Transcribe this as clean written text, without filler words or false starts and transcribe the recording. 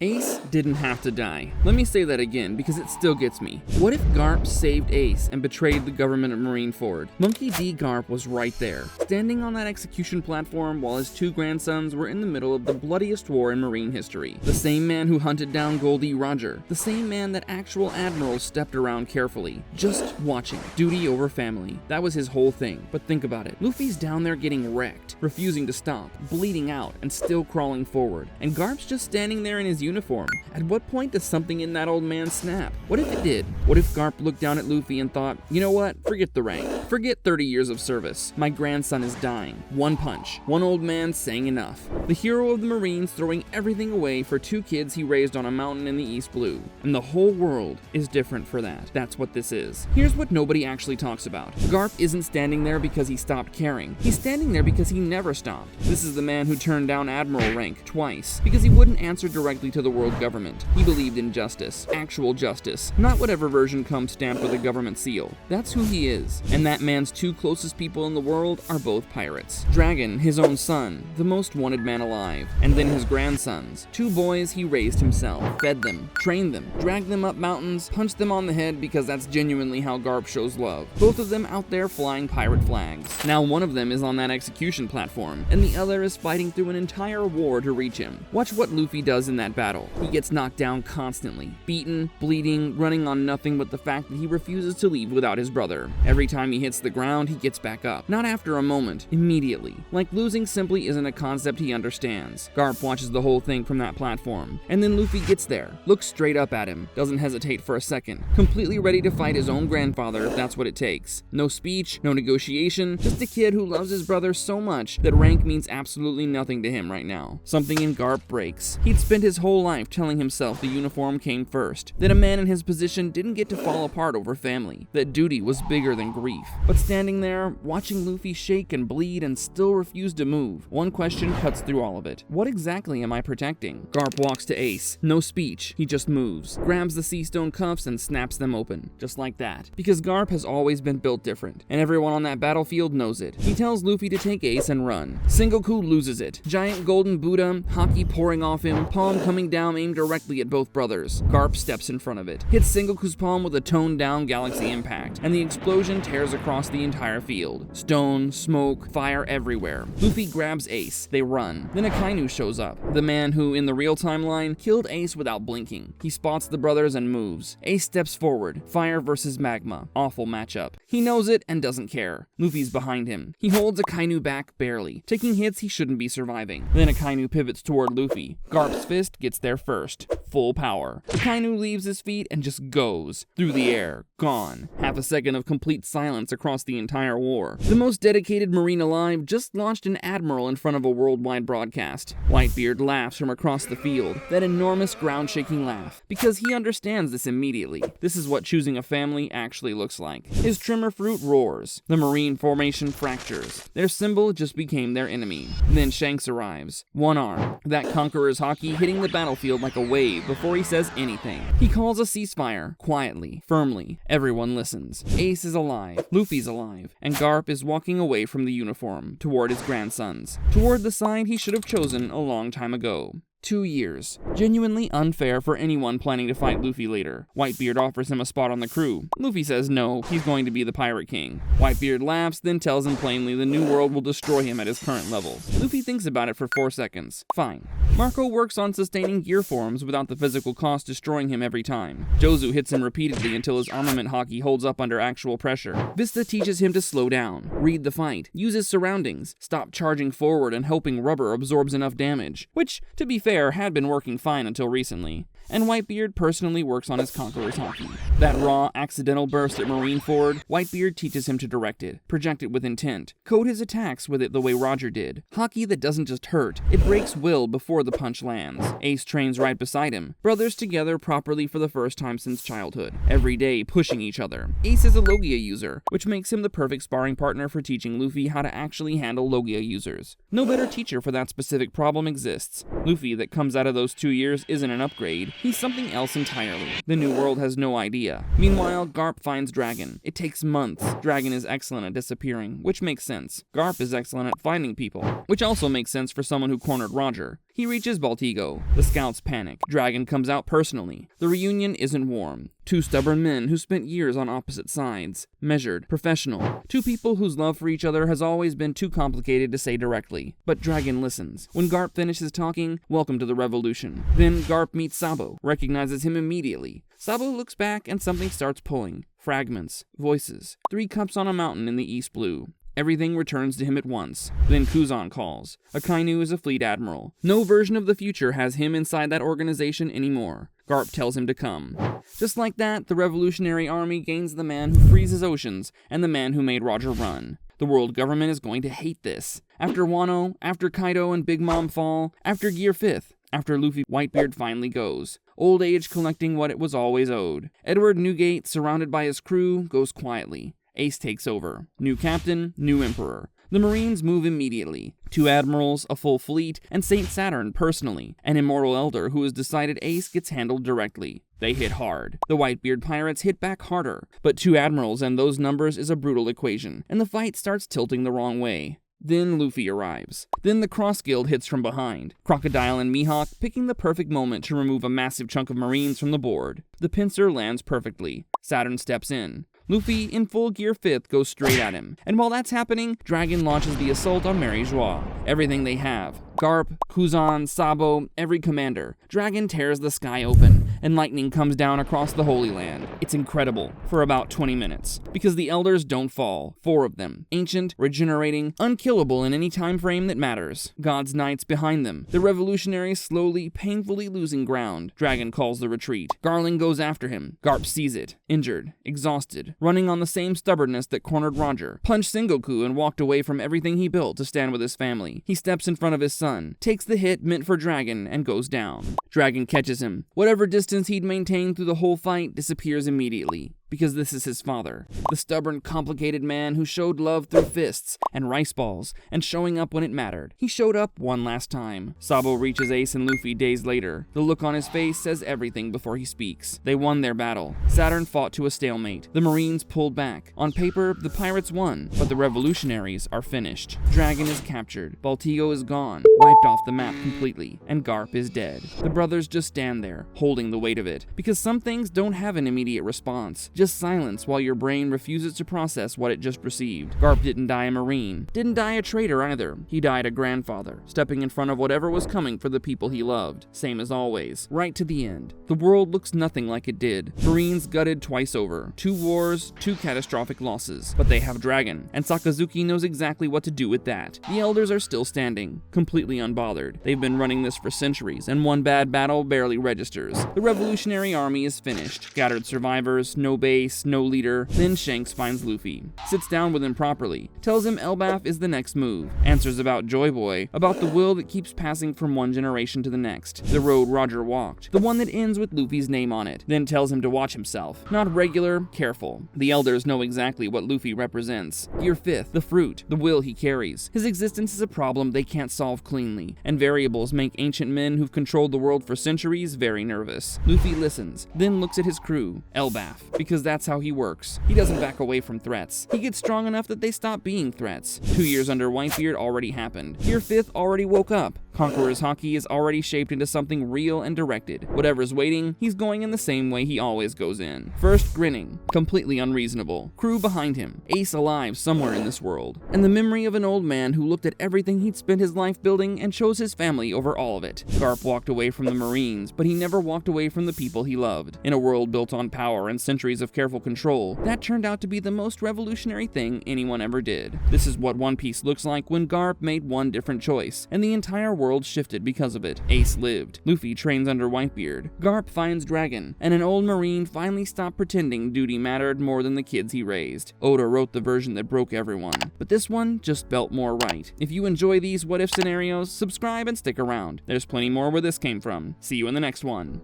Ace didn't have to die. Let me say that again because it still gets me. What if Garp saved Ace and betrayed the government of Marineford? Monkey D. Garp was right there, standing on that execution platform while his two grandsons were in the middle of the bloodiest war in Marine history. The same man who hunted down Gol D. Roger. The same man that actual Admirals stepped around carefully, just watching. Duty over family. That was his whole thing. But think about it. Luffy's down there getting wrecked, refusing to stop, bleeding out, and still crawling forward. And Garp's just standing there in his uniform. At what point does something in that old man snap? What if it did? What if Garp looked down at Luffy and thought, you know what? Forget the rank. Forget 30 years of service. My grandson is dying. One punch. One old man saying enough. The hero of the Marines throwing everything away for two kids he raised on a mountain in the East Blue. And the whole world is different for that. That's what this is. Here's what nobody actually talks about. Garp isn't standing there because he stopped caring. He's standing there because he never stopped. This is the man who turned down Admiral rank twice because he wouldn't answer directly to the world government. He believed in justice, actual justice, not whatever version comes stamped with a government seal. That's who he is. And that man's two closest people in the world are both pirates. Dragon, his own son, the most wanted man alive, and then his grandsons, two boys he raised himself, fed them, trained them, dragged them up mountains, punched them on the head because that's genuinely how Garp shows love. Both of them out there flying pirate flags. Now one of them is on that execution platform, and the other is fighting through an entire war to reach him. Watch what Luffy does in that battle. He gets knocked down constantly, beaten, bleeding, running on nothing but the fact that he refuses to leave without his brother. Every time he hits the ground, he gets back up. Not after a moment, immediately. Like losing simply isn't a concept he understands. Garp watches the whole thing from that platform, and then Luffy gets there, looks straight up at him, doesn't hesitate for a second, completely ready to fight his own grandfather if that's what it takes. No speech, no negotiation, just a kid who loves his brother so much that rank means absolutely nothing to him right now. Something in Garp breaks. He'd spent his whole life telling himself the uniform came first, that a man in his position didn't get to fall apart over family, that duty was bigger than grief. But standing there, watching Luffy shake and bleed and still refuse to move, one question cuts through all of it. What exactly am I protecting? Garp walks to Ace. No speech, he just moves, grabs the sea stone cuffs and snaps them open, just like that. Because Garp has always been built different, and everyone on that battlefield knows it. He tells Luffy to take Ace and run. Sengoku loses it. Giant golden Buddha, haki pouring off him, palm coming down aimed directly at both brothers. Garp steps in front of it, hits Sengoku's palm with a toned-down galaxy impact, and the explosion tears across the entire field. Stone, smoke, fire everywhere. Luffy grabs Ace. They run. Then Akainu shows up, the man who, in the real timeline, killed Ace without blinking. He spots the brothers and moves. Ace steps forward. Fire versus magma. Awful matchup. He knows it and doesn't care. Luffy's behind him. He holds Akainu back barely, taking hits he shouldn't be surviving. Then Akainu pivots toward Luffy. Garp's fist gets there first. Full power. Akainu leaves his feet and just goes. Through the air. Gone. Half a second of complete silence across the entire war. The most dedicated Marine alive just launched an Admiral in front of a worldwide broadcast. Whitebeard laughs from across the field. That enormous ground-shaking laugh. Because he understands this immediately. This is what choosing a family actually looks like. His trimmer fruit roars. The Marine formation fractures. Their symbol just became their enemy. Then Shanks arrives. One arm. That conqueror's haki hitting the battlefield like a wave before he says anything. He calls a ceasefire. Quietly. Firmly. Everyone listens. Ace is alive. Luffy's alive. And Garp is walking away from the uniform, toward his grandsons. Toward the side he should have chosen a long time ago. 2 years. Genuinely unfair for anyone planning to fight Luffy later. Whitebeard offers him a spot on the crew. Luffy says no, he's going to be the Pirate King. Whitebeard laughs, then tells him plainly the new world will destroy him at his current level. Luffy thinks about it for 4 seconds. Fine. Marco works on sustaining gear forms without the physical cost destroying him every time. Jozu hits him repeatedly until his armament haki holds up under actual pressure. Vista teaches him to slow down, read the fight, use his surroundings, stop charging forward and hoping rubber absorbs enough damage. Which, to be fair, had been working fine until recently. And Whitebeard personally works on his Conqueror's haki. That raw, accidental burst at Marineford, Whitebeard teaches him to direct it, project it with intent, code his attacks with it the way Roger did. Haki that doesn't just hurt, it breaks will before the punch lands. Ace trains right beside him, brothers together properly for the first time since childhood, every day pushing each other. Ace is a Logia user, which makes him the perfect sparring partner for teaching Luffy how to actually handle Logia users. No better teacher for that specific problem exists. Luffy that comes out of those 2 years isn't an upgrade, he's something else entirely. The New World has no idea. Meanwhile, Garp finds Dragon. It takes months. Dragon is excellent at disappearing, which makes sense. Garp is excellent at finding people, which also makes sense for someone who cornered Roger. He reaches Baltigo. The scouts panic. Dragon comes out personally. The reunion isn't warm. Two stubborn men who spent years on opposite sides. Measured, professional. Two people whose love for each other has always been too complicated to say directly. But Dragon listens. When Garp finishes talking, welcome to the revolution. Then Garp meets Sabo, recognizes him immediately. Sabo looks back and something starts pulling. Fragments. Voices. 3 cups on a mountain in the east blue. Everything returns to him at once. Then Kuzan calls. Akainu is a fleet admiral. No version of the future has him inside that organization anymore. Garp tells him to come. Just like that, the Revolutionary Army gains the man who freezes oceans and the man who made Roger run. The world government is going to hate this. After Wano, after Kaido and Big Mom fall, after Gear 5th, after Luffy Whitebeard finally goes. Old age collecting what it was always owed. Edward Newgate, surrounded by his crew, goes quietly. Ace takes over. New captain, new emperor. The Marines move immediately. 2 admirals, a full fleet, and Saint Saturn personally. An immortal elder who has decided Ace gets handled directly. They hit hard. The Whitebeard pirates hit back harder. But 2 admirals and those numbers is a brutal equation, and the fight starts tilting the wrong way. Then Luffy arrives. Then the Cross Guild hits from behind. Crocodile and Mihawk picking the perfect moment to remove a massive chunk of Marines from the board. The pincer lands perfectly. Saturn steps in. Luffy, in full Gear 5th, goes straight at him. And while that's happening, Dragon launches the assault on Mary Joie. Everything they have. Garp, Kuzan, Sabo, every commander. Dragon tears the sky open, and lightning comes down across the Holy Land. It's incredible, for about 20 minutes. Because the elders don't fall. 4 of them. Ancient, regenerating, unkillable in any time frame that matters. God's knights behind them. The revolutionaries slowly, painfully losing ground. Dragon calls the retreat. Garland goes after him. Garp sees it. Injured. Exhausted. Running on the same stubbornness that cornered Roger. Punched Sengoku and walked away from everything he built to stand with his family. He steps in front of his son, takes the hit meant for Dragon, and goes down. Dragon catches him. Whatever distance he'd maintained through the whole fight disappears immediately. Because this is his father. The stubborn, complicated man who showed love through fists and rice balls and showing up when it mattered. He showed up one last time. Sabo reaches Ace and Luffy days later. The look on his face says everything before he speaks. They won their battle. Saturn fought to a stalemate. The Marines pulled back. On paper, the pirates won, but the revolutionaries are finished. Dragon is captured. Baltigo is gone, wiped off the map completely, and Garp is dead. The brothers just stand there, holding the weight of it, because some things don't have an immediate response. Just silence while your brain refuses to process what it just received. Garp didn't die a Marine. Didn't die a traitor either. He died a grandfather, stepping in front of whatever was coming for the people he loved. Same as always. Right to the end. The world looks nothing like it did. Marines gutted twice over. 2 wars, 2 catastrophic losses. But they have Dragon, and Sakazuki knows exactly what to do with that. The elders are still standing, completely unbothered. They've been running this for centuries, and one bad battle barely registers. The Revolutionary Army is finished. Scattered survivors, no base, no leader. Then Shanks finds Luffy. Sits down with him properly. Tells him Elbaf is the next move. Answers about Joy Boy. About the will that keeps passing from one generation to the next. The road Roger walked. The one that ends with Luffy's name on it. Then tells him to watch himself. Not regular, careful. The elders know exactly what Luffy represents. Gear 5th, the fruit, the will he carries. His existence is a problem they can't solve cleanly. And variables make ancient men who've controlled the world for centuries very nervous. Luffy listens. Then looks at his crew. Elbaf. Because that's how he works. He doesn't back away from threats. He gets strong enough that they stop being threats. 2 years under Whitebeard already happened. Gear 5th already woke up. Conqueror's Haki is already shaped into something real and directed. Whatever's waiting, he's going in the same way he always goes in. First, grinning. Completely unreasonable. Crew behind him. Ace alive somewhere in this world. And the memory of an old man who looked at everything he'd spent his life building and chose his family over all of it. Garp walked away from the Marines, but he never walked away from the people he loved. In a world built on power and centuries of careful control, that turned out to be the most revolutionary thing anyone ever did. This is what One Piece looks like when Garp made one different choice, and the entire world shifted because of it. Ace lived. Luffy trains under Whitebeard. Garp finds Dragon, and an old Marine finally stopped pretending duty mattered more than the kids he raised. Oda wrote the version that broke everyone, but this one just felt more right. If you enjoy these what-if scenarios, subscribe and stick around. There's plenty more where this came from. See you in the next one.